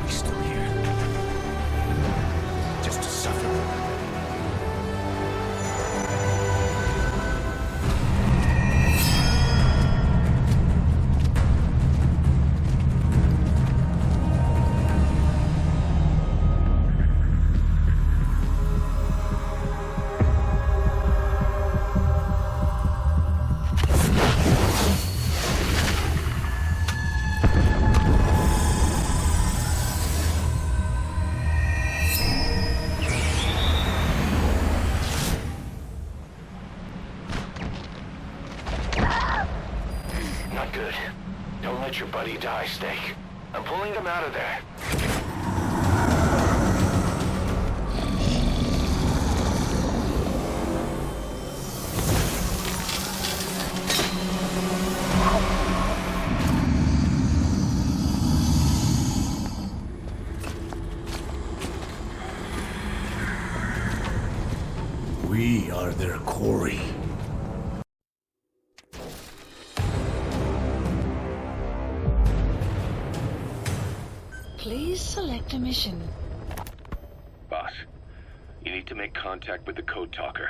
He's still here. Just to suffer. Not good. Don't let your buddy die, Snake. I'm pulling them out of there. We are their quarry. Please select a mission. Boss, you need to make contact with the Code Talker,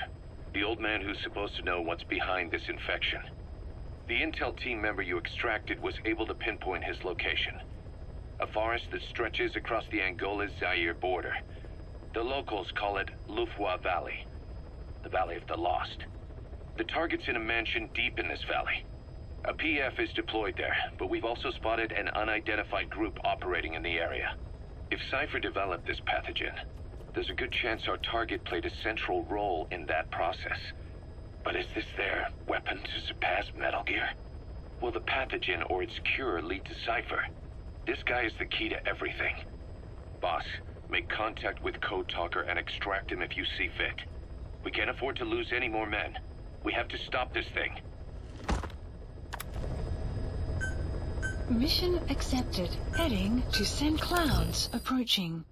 the old man who's supposed to know what's behind this infection. The intel team member you extracted was able to pinpoint his location. A forest that stretches across the Angola-Zaire border. The locals call it Lufwa Valley, the Valley of the Lost. The target's in a mansion deep in this valley. A PF is deployed there, but we've also spotted an unidentified group operating in the area. If Cypher developed this pathogen, there's a good chance our target played a central role in that process. But is this their weapon to surpass Metal Gear? Will the pathogen or its cure lead to Cypher? This guy is the key to everything. Boss, make contact with Code Talker and extract him if you see fit. We can't afford to lose any more men. We have to stop this thing. Mission accepted. Heading to St. Clouds approaching.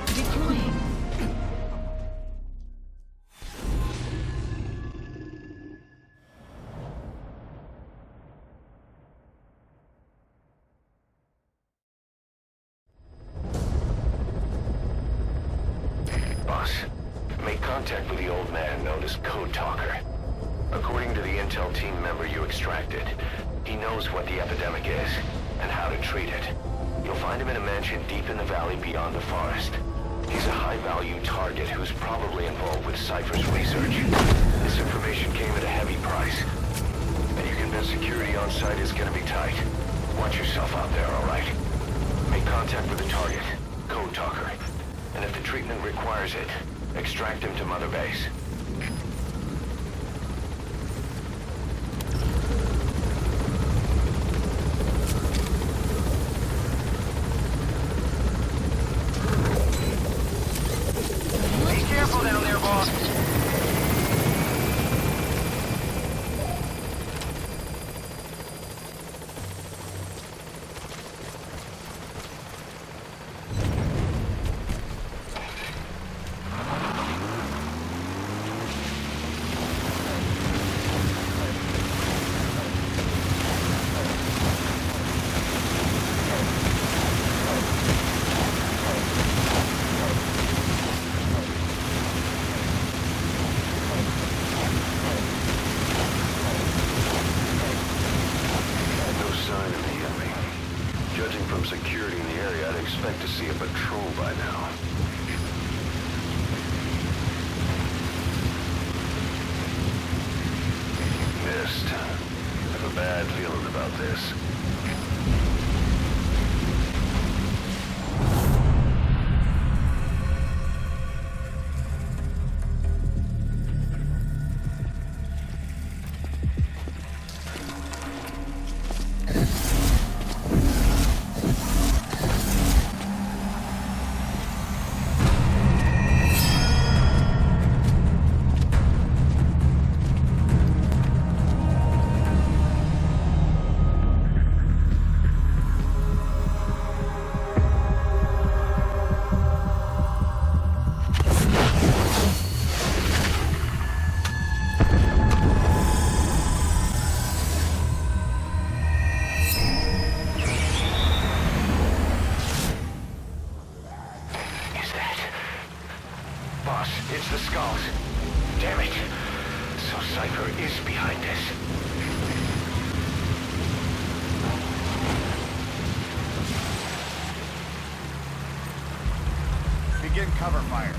Deploying. Boss, make contact with the old man known as Code Talker. According to the intel team member you extracted, he knows what the epidemic is and how to treat it. You'll find him in a mansion deep in the valley beyond the forest. He's a high-value target who's probably involved with Cypher's research. This information came at a heavy price, and you convince security on site is gonna be tight. Watch yourself out there, all right? Make contact with the target, Code Talker, and if the treatment requires it, extract him to Mother Base. Be careful down there, boss. Security in the area, I'd expect to see a patrol by now. Missed. I have a bad feeling about this. It's the skulls. Damn it. So Cypher is behind this. Begin cover fire.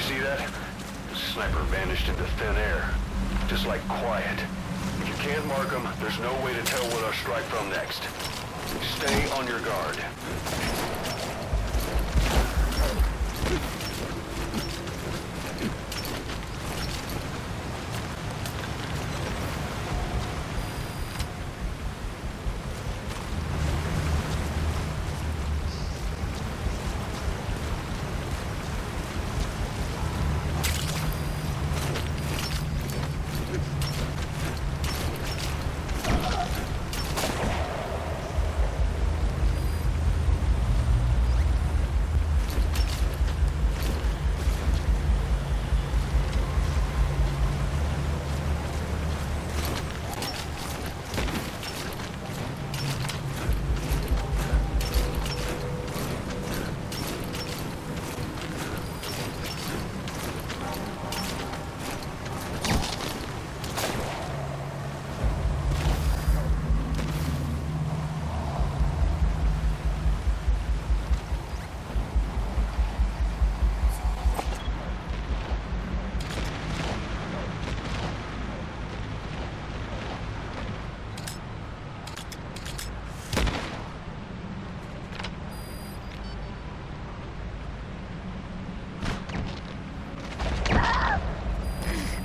See that? The sniper vanished into thin air. Just like quiet. If you can't mark them, there's no way to tell where they'll strike from next. Stay on your guard.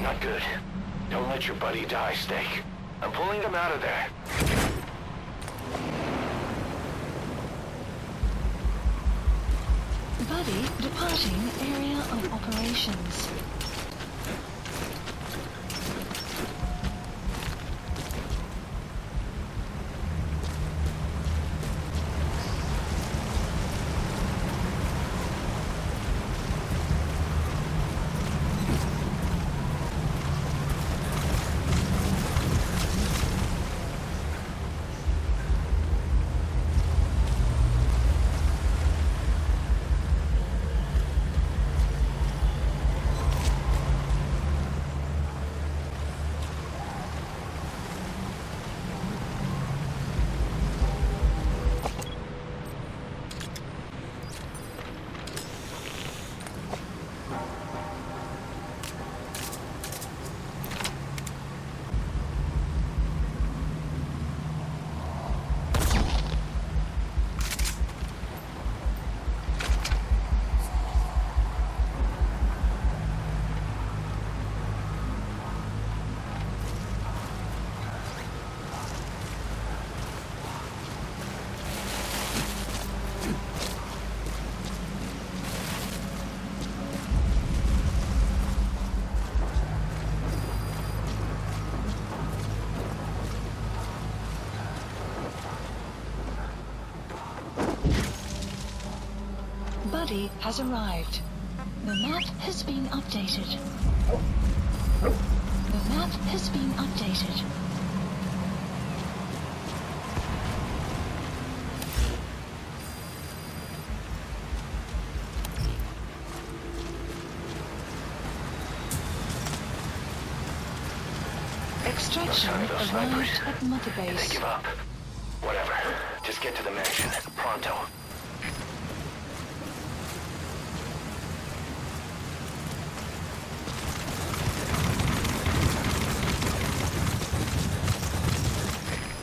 Not good. Don't let your buddy die, Snake. I'm pulling him out of there. Buddy departing area of operations. Buddy has arrived. The map has been updated. The map has been updated. Extraction arrived at Mother They Base. give up. Whatever. Just get to the mansion. Pronto.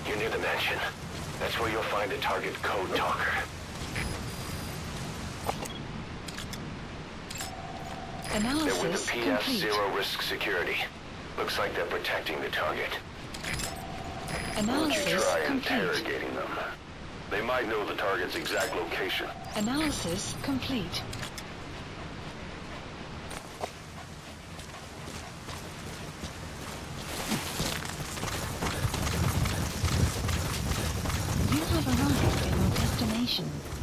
You're near the mansion. That's where you'll find the target code talker. They're with Analysis the complete. PS Zero Risk Security. Looks like they're protecting the target. Don't you Analysis try complete. interrogating them. They might know the target's exact location. Analysis complete. You have arrived in location. information.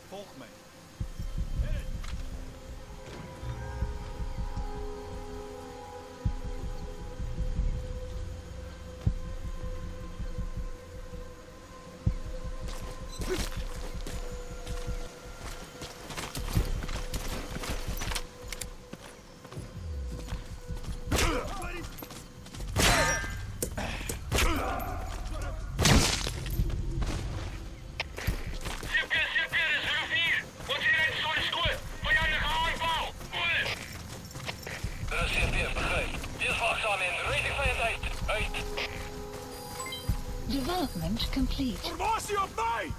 Volg mij. Development complete. Formatie op mij!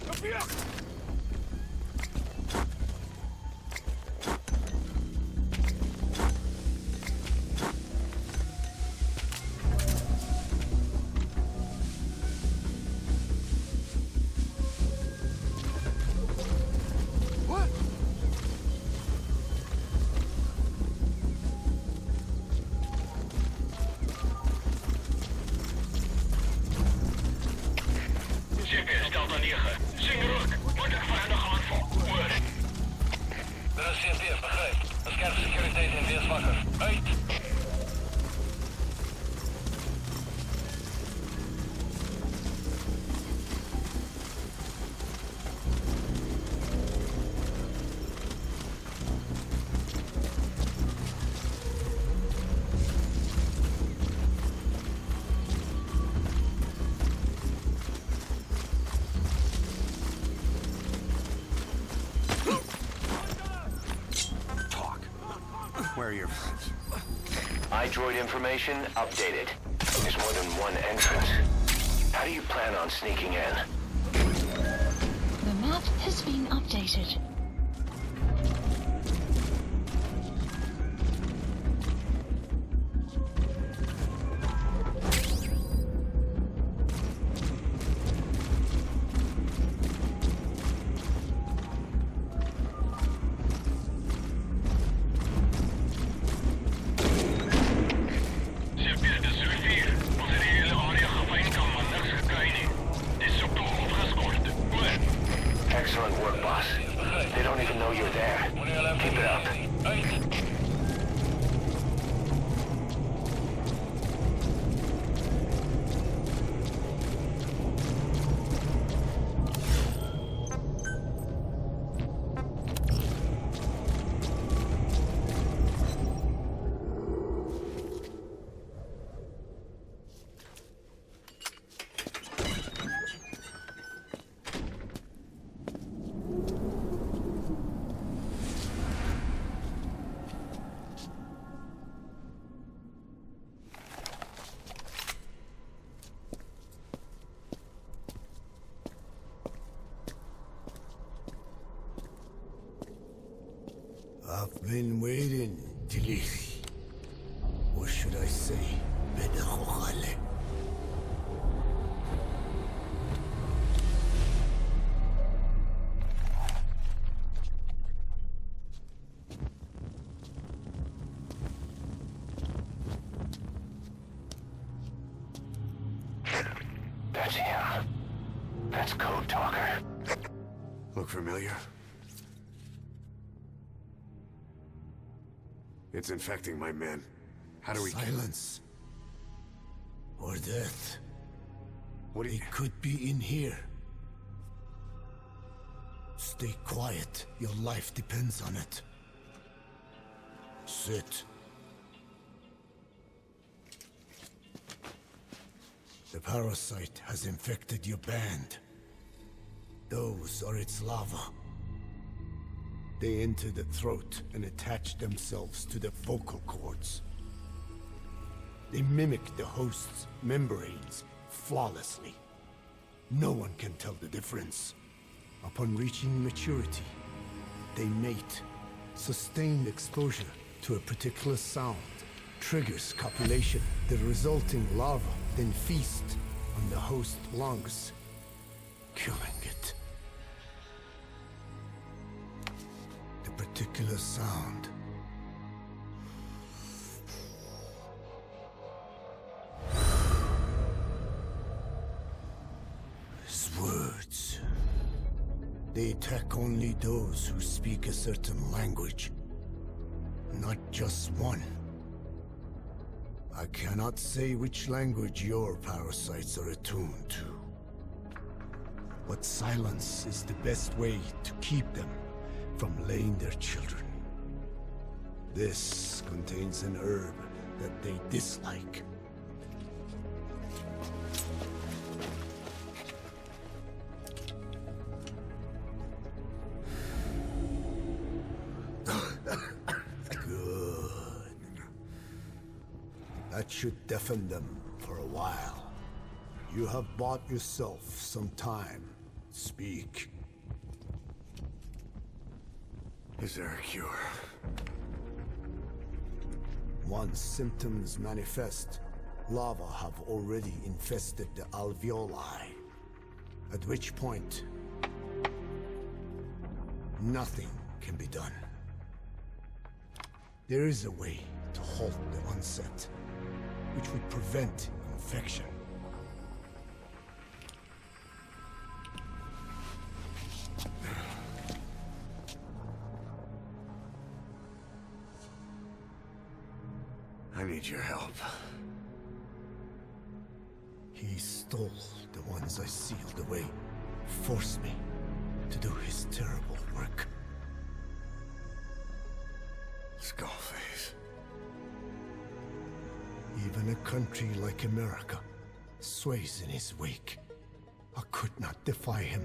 Op hier! Where are your friends? iDroid information updated. There's more than one entrance. How do you plan on sneaking in? The map has been updated. Excellent work, boss. They don't even know you're there. Keep it up. I've been waiting, Tilisi. Or should I say, Bedakhale. That's him. That's Code Talker. Look familiar? It's infecting my men. How do we... Silence. Or death. What do you... It could be in here. Stay quiet. Your life depends on it. Sit. The parasite has infected your band. Those are its larvae. They enter the throat and attach themselves to the vocal cords. They mimic the host's membranes flawlessly. No one can tell the difference. Upon reaching maturity, they mate. Sustained exposure to a particular sound triggers copulation. The resulting larva then feast on the host lungs, killing it. The particular sound is words. They attack only those who speak a certain language, not just one. I cannot say which language your parasites are attuned to. But silence is the best way to keep them from laying their children. This contains an herb that they dislike. That should deafen them for a while. You have bought yourself some time. Speak. Is there a cure? Once symptoms manifest, larvae have already infested the alveoli. At which point, nothing can be done. There is a way to halt the onset, which would prevent infection. I need your help. He stole the ones I sealed away, forced me to do his terrible work. Skullface. Even a country like America sways in his wake. I could not defy him.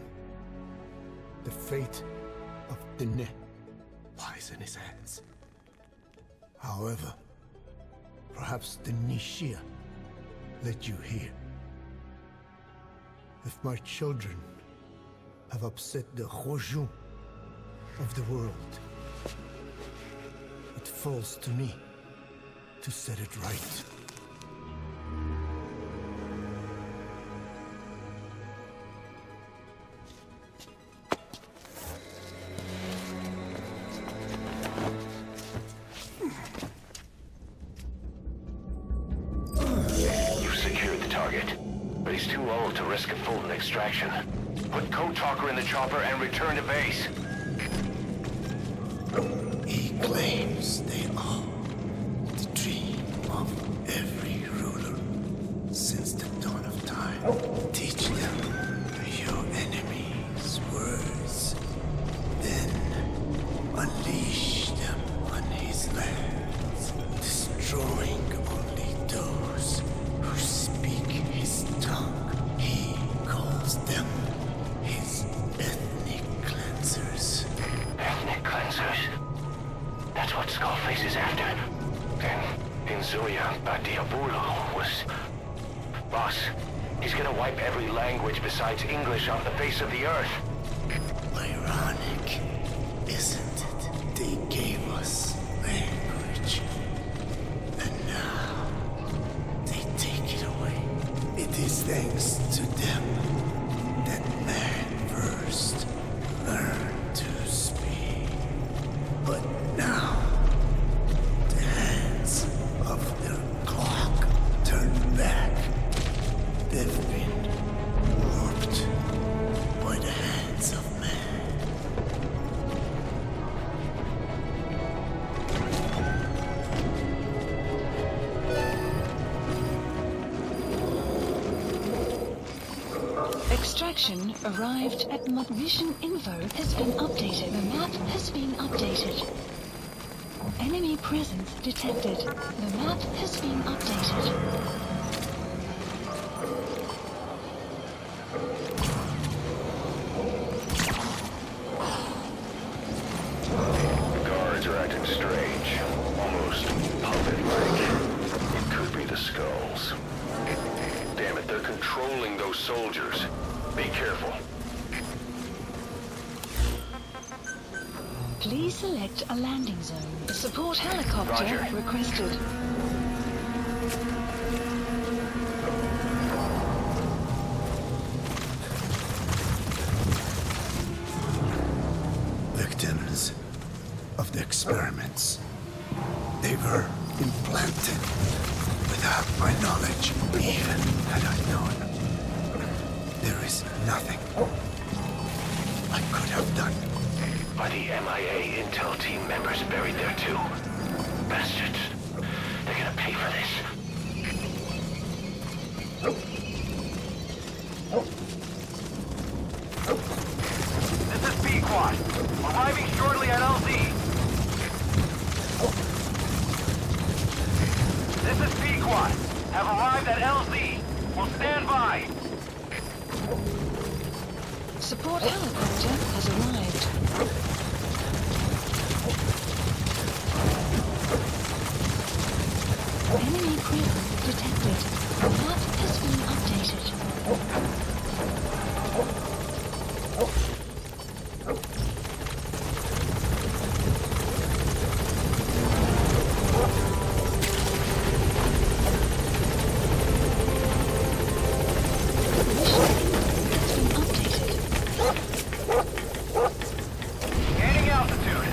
The fate of Dine lies in his hands. However, perhaps the Nishia led you here. If my children have upset the Rojun of the world, it falls to me to set it right. Extraction. Put Code Talker in the chopper and return to base. He claims they are the dream of every ruler since the dawn of time. Teach them your enemy's words, then unleash them on his lands, destroying only those who speak his tongue. He calls them his ethnic cleansers. Ethnic cleansers? That's what Skullface is after. And Inzuya Badiabulu was... Boss, he's gonna wipe every language besides English off the face of the earth. Ironic, isn't it? They gave us language. And now, they take it away. It is thanks to them that man first learned to speak. But now, the hands of their clock turn back. They've been Extraction arrived at mission info has been updated. The map has been updated. Enemy presence detected. The map has been updated. The guards are acting strange. Almost puppet-like. It could be the skulls. Damn it, they're controlling those soldiers. Be careful. Please select a landing zone. Support helicopter Roger. requested. Victims of the experiments. They were implanted without my knowledge. Even had I known, there is nothing I could have done. Are the MIA intel team members buried there too? Bastards. They're gonna pay for this. This is P-Quad. Arriving shortly at LZ. This is P-Quad. Have arrived at LZ. Will stand by. Support helicopter has arrived. Enemy presence detected. The map has been updated. Gaining altitude.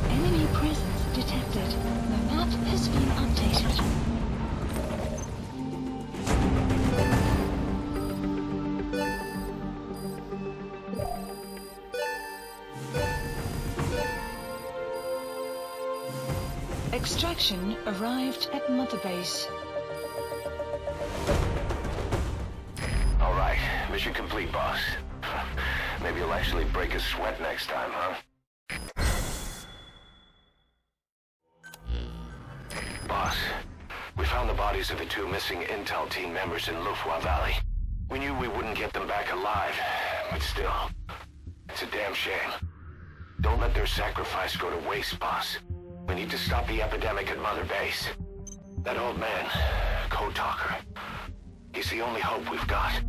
Enemy presence detected. The map has been updated. Extraction arrived at Mother Base. All right, mission complete, boss. Maybe you'll actually break a sweat next time, huh? Boss, we found the bodies of the two missing intel team members in Lufwa Valley. We knew we wouldn't get them back alive, but still, it's a damn shame. Don't let their sacrifice go to waste, boss. We need to stop the epidemic at Mother Base. That old man, Code Talker, he's the only hope we've got.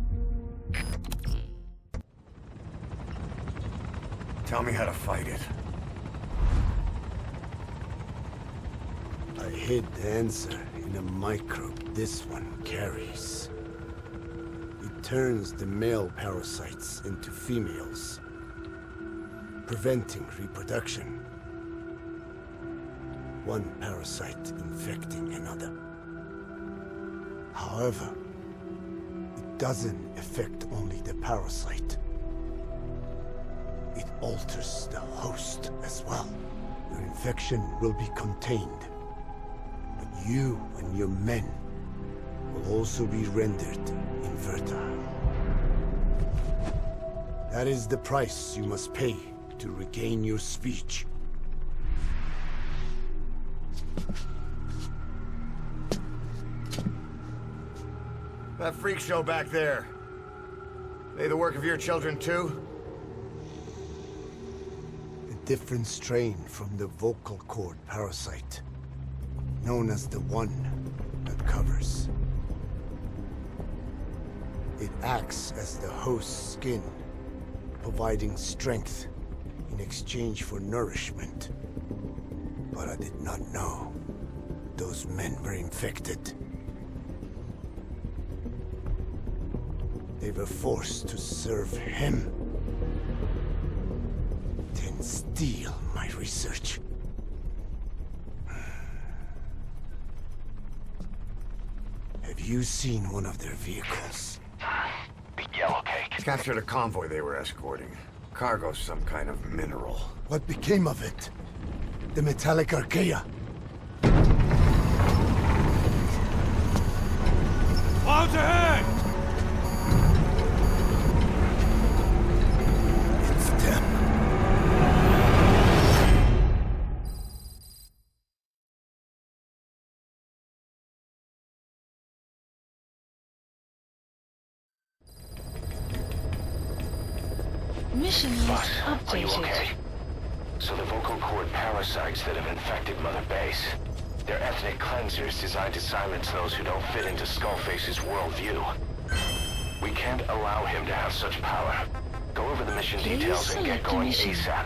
Tell me how to fight it. I hid the answer in a microbe this one carries. It turns the male parasites into females, preventing reproduction. One parasite infecting another. However, it doesn't affect only the parasite. It alters the host as well. Your infection will be contained, but you and your men will also be rendered infertile. That is the price you must pay to regain your speech. That freak show back there. They the work of your children too? A different strain from the vocal cord parasite, known as the one that covers. It acts as the host's skin, providing strength in exchange for nourishment. But I did not know those men were infected. They were forced to serve him, then steal my research. Have you seen one of their vehicles? The yellow cake. Captured a convoy they were escorting. Cargo, some kind of mineral. What became of it? The Metallic Archaea. Clouds ahead! It's them. Mission list Boss, are you updated. okay? So the vocal cord parasites that have infected Mother Base, they're ethnic cleansers designed to silence those who don't fit into Skullface's worldview. We can't allow him to have such power. Go over the mission Please details and get select a going mission. ASAP.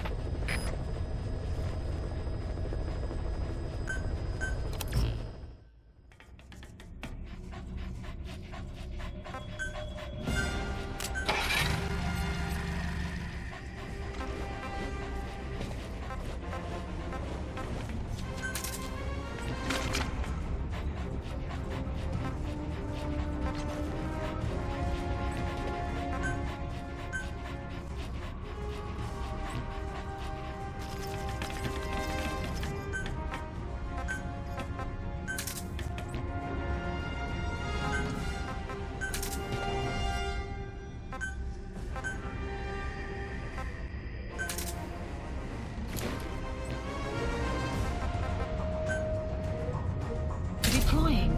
Deploying.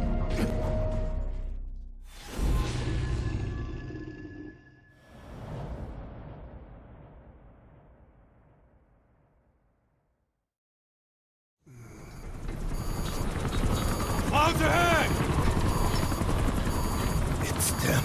Clouds ahead! It's them.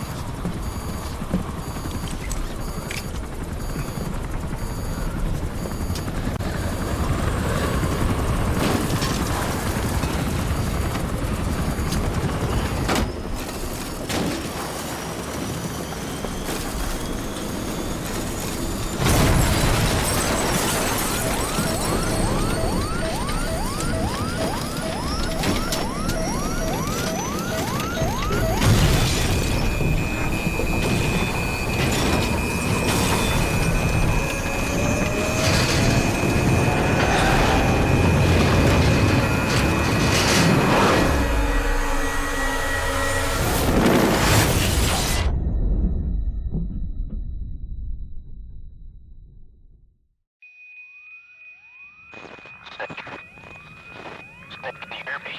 Snake, can you hear me?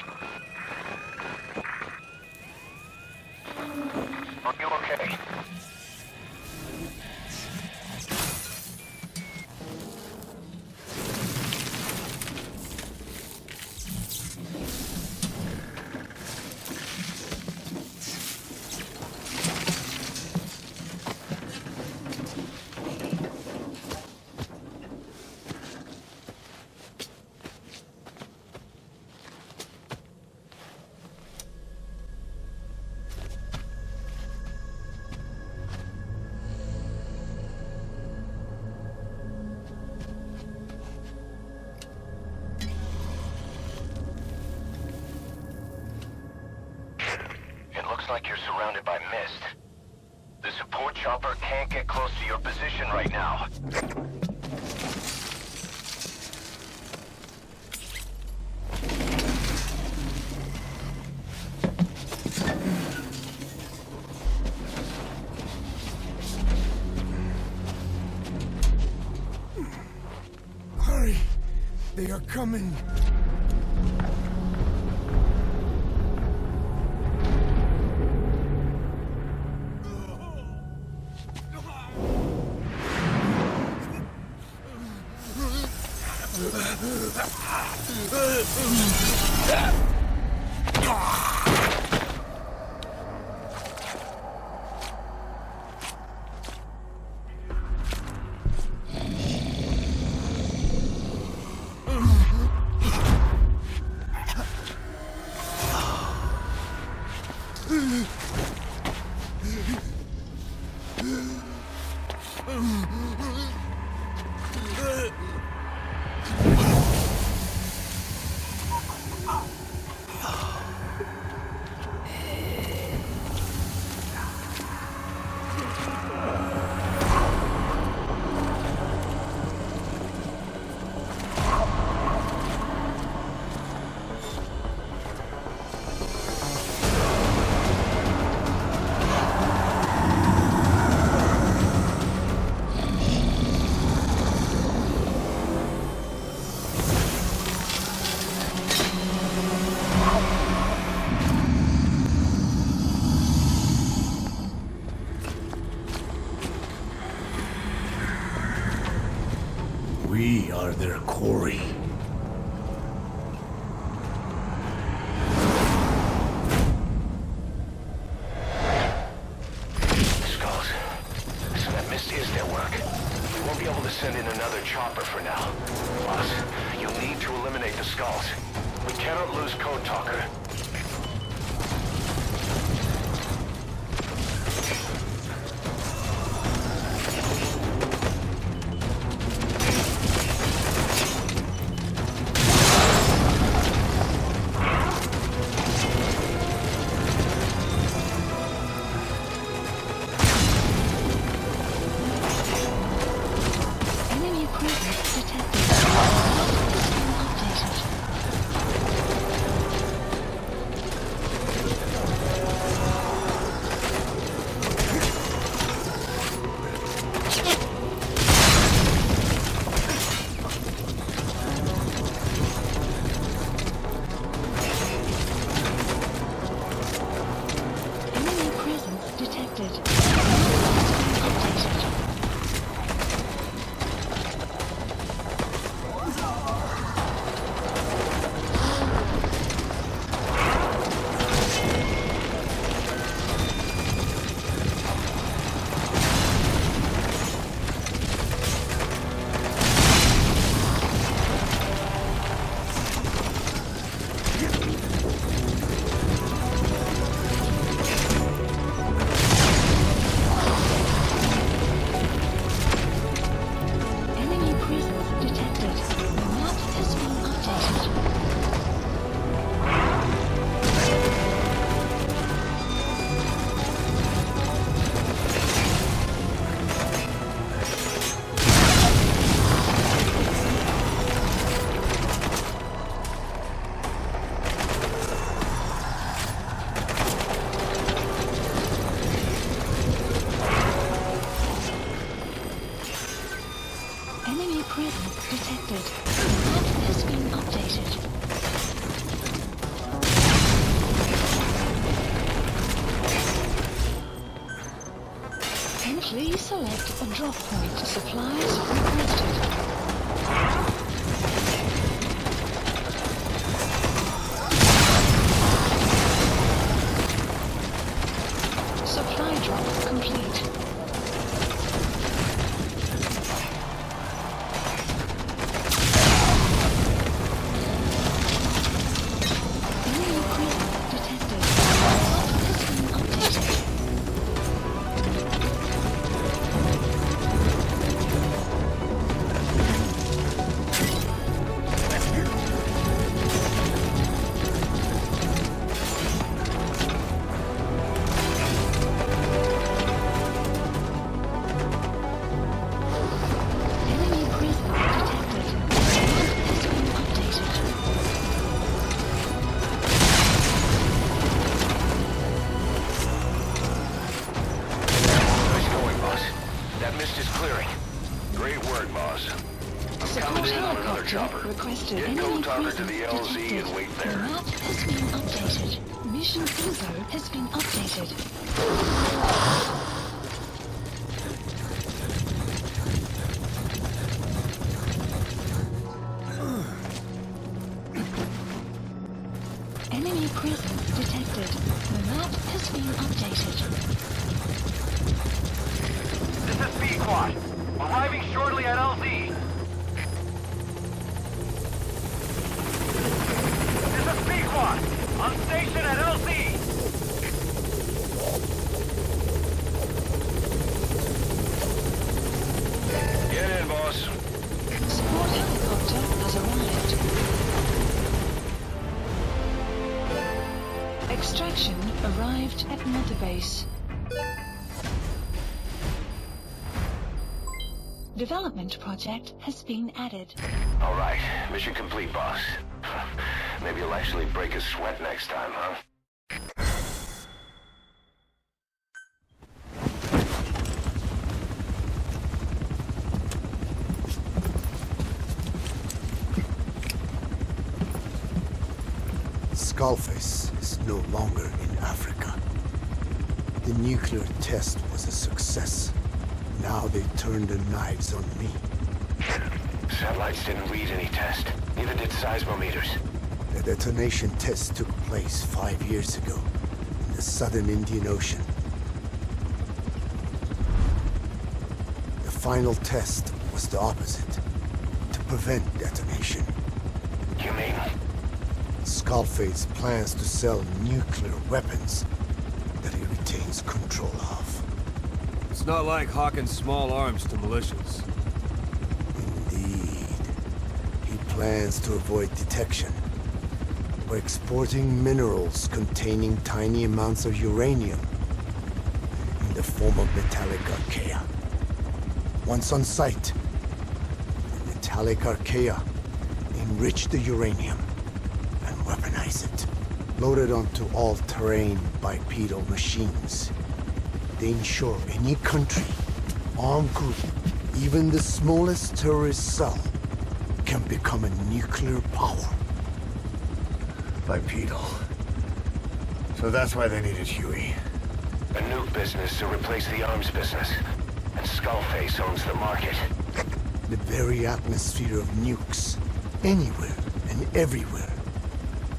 Are you okay? It looks like you're surrounded by mist. The support chopper can't get close to your position right now. Hurry! They are coming! We are their quarry. Skulls. So that mist is their work. We won't be able to send in another chopper for now. Boss, you'll need to eliminate the skulls. We cannot lose Code Talker. Enemy presence detected. Updated. Enemy presence detected. Updated. Enemy presence detected. The map has been updated. Enemy presence detected. The map has been updated. And please select a drop point. Supplies requested. Supply drop complete. Enemy presence detected. The map has been updated. Enemy presence detected. The map has been updated. Nice going, boss. That mist is clearing. Great work, boss. I'm Support coming in on another helicopter chopper. requested. Get Enemy Code Talker to presence the LZ detected. and wait The there. map has been updated. Mission info has been updated. Enemy presence detected. The map has been updated. This is B-Quad. Arriving shortly at LZ. This is B-Quad. On station at LZ. Get in, boss. Support helicopter has arrived. Extraction arrived at Mother Base. Development project has been added. All right, mission complete, boss. Maybe you'll actually break a sweat next time, huh? Skullface is no longer in Africa. The nuclear test was a success. Now they turn their knives on me. Satellites didn't read any test. Neither did seismometers. The detonation test took place 5 years ago in the southern Indian Ocean. The final test was the opposite, to prevent detonation. You mean? Skullface plans to sell nuclear weapons that he retains control of. It's not like hawking small arms to militias. Indeed. He plans to avoid detection by exporting minerals containing tiny amounts of uranium in the form of Metallic Archaea. Once on site, the Metallic Archaea enrich the uranium and weaponize it. Loaded onto all-terrain bipedal machines. They ensure any country, armed group, even the smallest terrorist cell, can become a nuclear power. Bipedal. So that's why they needed Huey. A nuke business to replace the arms business. And Skullface owns the market. The very atmosphere of nukes, anywhere and everywhere.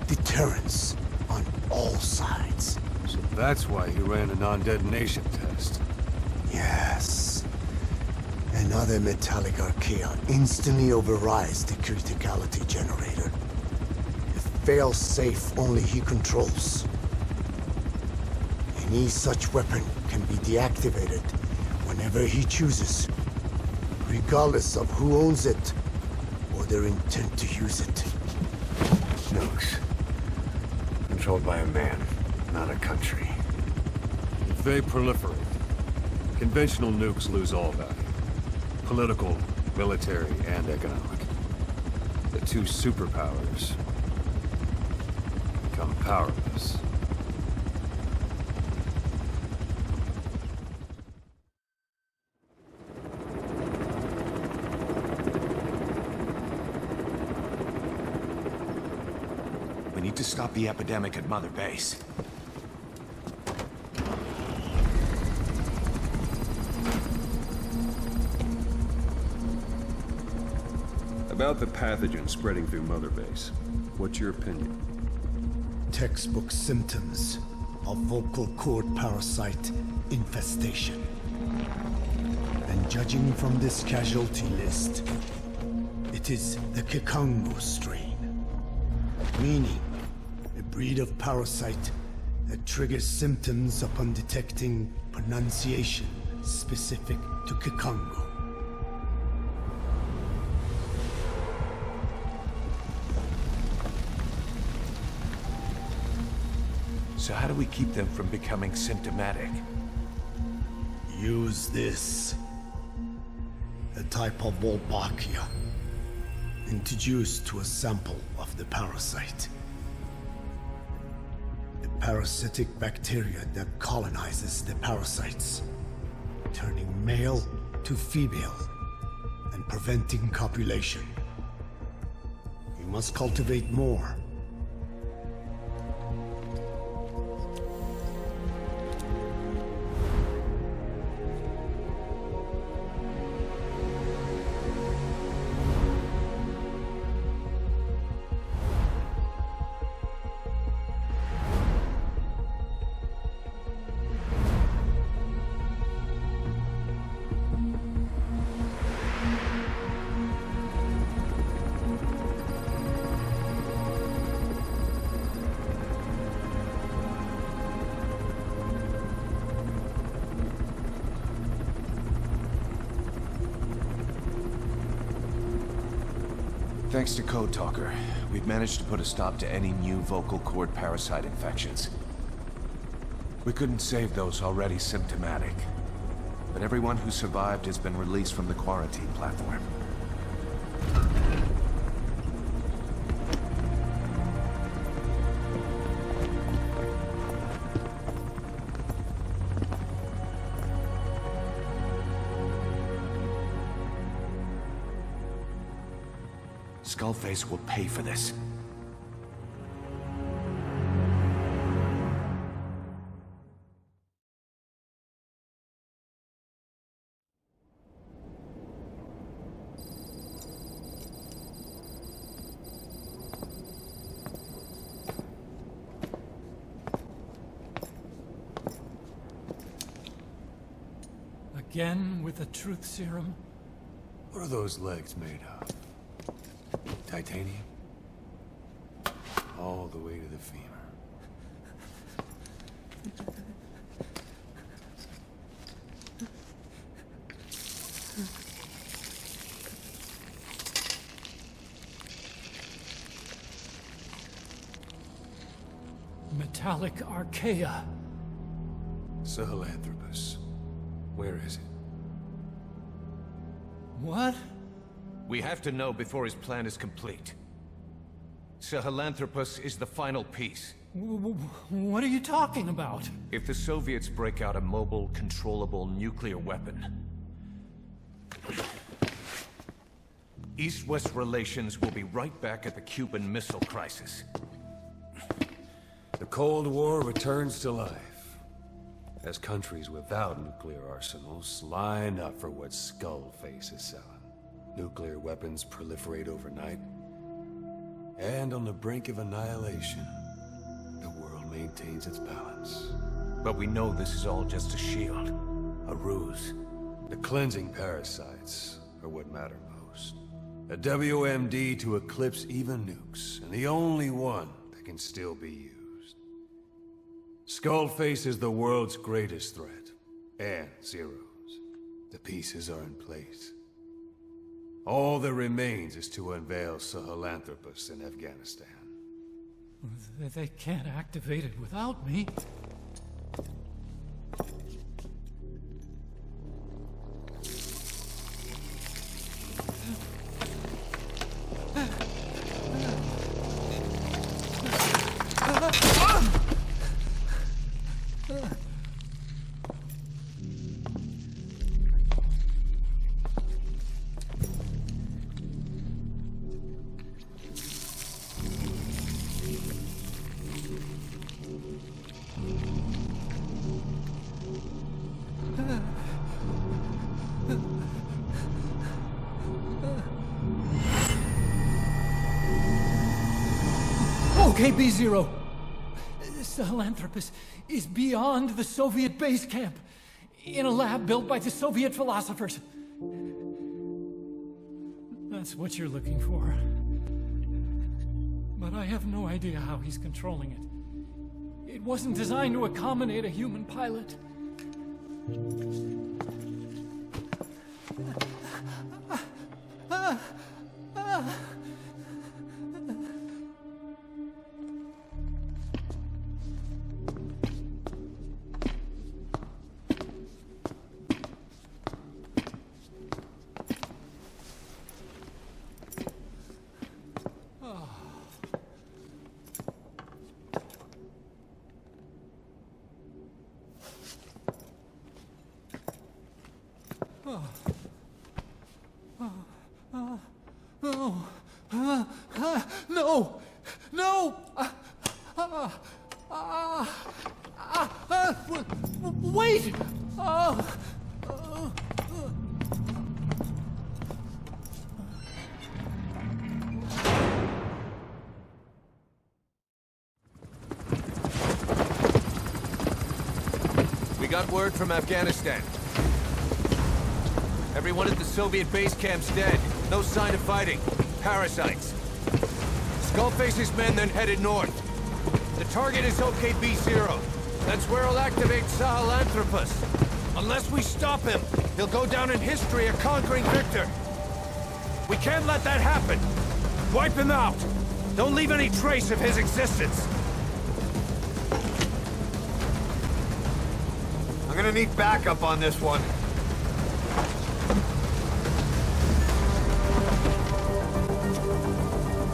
Deterrence on all sides. So that's why he ran a non-detonation test. Yes. Another Metallic Archaea instantly overrides the criticality generator. A fail-safe only he controls. Any such weapon can be deactivated whenever he chooses, regardless of who owns it or their intent to use it. Nukes. Controlled by a man, not a country. If they proliferate, conventional nukes lose all value. Political, military, and economic. The two superpowers become powerless. We need to stop the epidemic at Mother Base. About the pathogen spreading through Mother Base, what's your opinion? Textbook symptoms of vocal cord parasite infestation. And judging from this casualty list, it is the Kikongo strain. Meaning, a breed of parasite that triggers symptoms upon detecting pronunciation specific to Kikongo. So how do we keep them from becoming symptomatic? Use this. A type of Wolbachia, introduced to a sample of the parasite. A parasitic bacteria that colonizes the parasites, turning male to female and preventing copulation. You must cultivate more. Thanks to Code Talker, we've managed to put a stop to any new vocal cord parasite infections. We couldn't save those already symptomatic, but everyone who survived has been released from the quarantine platform. Skullface will pay for this. Again with the truth serum? What are those legs made of? Titanium? All the way to the femur. Metallic Archaea. Sahelanthropus. Where is it? What? We have to know before his plan is complete. Sahelanthropus is the final piece. What are you talking about? If the Soviets break out a mobile, controllable nuclear weapon, East-West relations will be right back at the Cuban Missile Crisis. The Cold War returns to life, as countries without nuclear arsenals line up for what Skullface is selling. Nuclear weapons proliferate overnight, and on the brink of annihilation, the world maintains its balance. But we know this is all just a shield, a ruse. The cleansing parasites are what matter most. A WMD to eclipse even nukes, and the only one that can still be used. Skullface is the world's greatest threat, and Zero's. The pieces are in place. All that remains is to unveil Sahelanthropus in Afghanistan. They can't activate it without me. Okay, B-Zero. Sahelanthropus is beyond the Soviet base camp, in a lab built by the Soviet philosophers. That's what you're looking for. But I have no idea how he's controlling it. It wasn't designed to accommodate a human pilot. No! No! Wait! We got word from Afghanistan. Everyone at the Soviet base camp's dead. No sign of fighting. Parasites. Skullface's men then headed north. The target is OKB-0. That's where he'll activate Sahelanthropus. Unless we stop him, he'll go down in history a conquering victor. We can't let that happen. Wipe him out. Don't leave any trace of his existence. I'm gonna need backup on this one.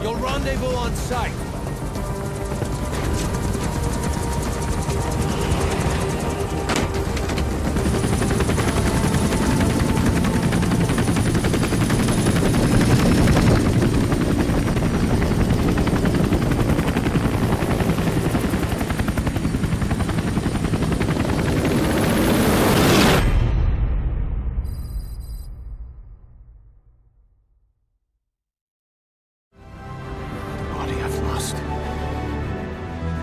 You'll rendezvous on site.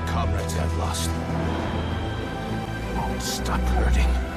Comrades I've lost won't stop hurting.